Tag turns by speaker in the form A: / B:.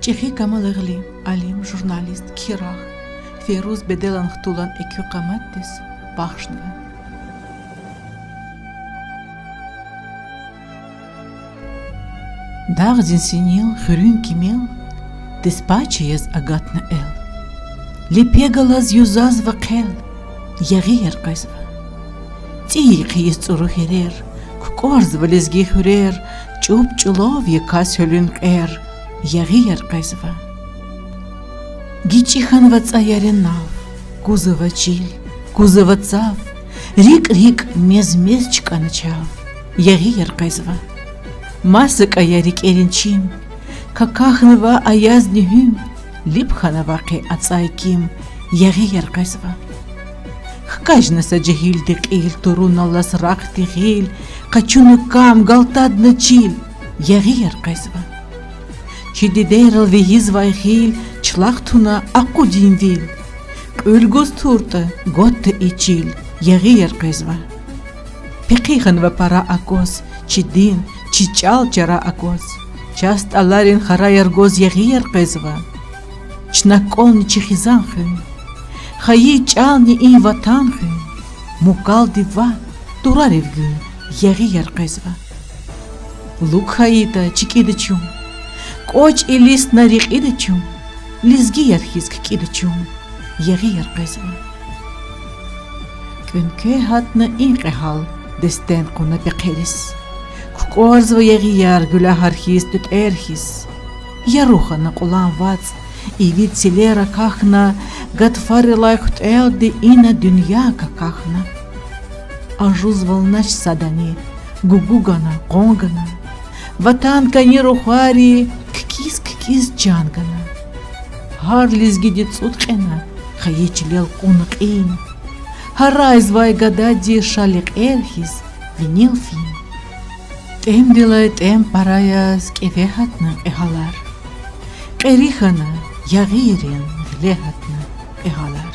A: Чехи Камалыгли, Алим, журналист, Кирах, Феруз Беделан Хтулан Экю Каматтис, Бахшнва. Дагдин синил, хрюн кимел, Диспачиез агатна эл. Липегалаз юзаз вакел, Ягир казва. Тихиез цурухерер, Кукорзва лезги хурер, Чуб чулов якас хөлün эр, Ягир казва. Гичихан вацаярен нав, Кузова чиль, Кузова цав, Рик мез-мезчка начав, Ягир казва. Масык аярик эринчим, Какахнова аязнихим, Липханова ке ацайким, Ягир казва. Хкажнаса джахил декил, Туруналас рах тихил, Качуну кам галтадна чил, Ягир казва. Чидидерал вегизвай хил, Члахтуна акудин вил, Көлгоз турта, Готта ичил, Ягир казва. Пекиханва пара акос, Чидин, Чичал чара акос, Част аларин хараяр гоз Ягир казва. Чнаколни чихизанхын, Хаи чални и ватанхын, Мукал дива, Тураревгын, Ягир казва. Лук хаита чикидачум, Коч и лист на рик идачум, Лизги ярхизк кидачум, Ягир казва. Көнке хатна инқехал, Дестен куна пекелис, Кукорзва Ягир гуля хархиз тут эрхиз, Яруха на кулан вац, И вид селера кахна, Гатфари лайхт элди ина дунья какахна. Ажуз волнач садани, Гугугана, конгана, Ватанка нирухари, Ккиз джангана. Харлиз гидит суткена, Хаечилел кунак ин. Харайзвай гадади шалик эрхиз, Винил фин. Тем делает тем параяс кефехатна эхалар. Эрихана, Ягирин, Лехатна, Эхалар.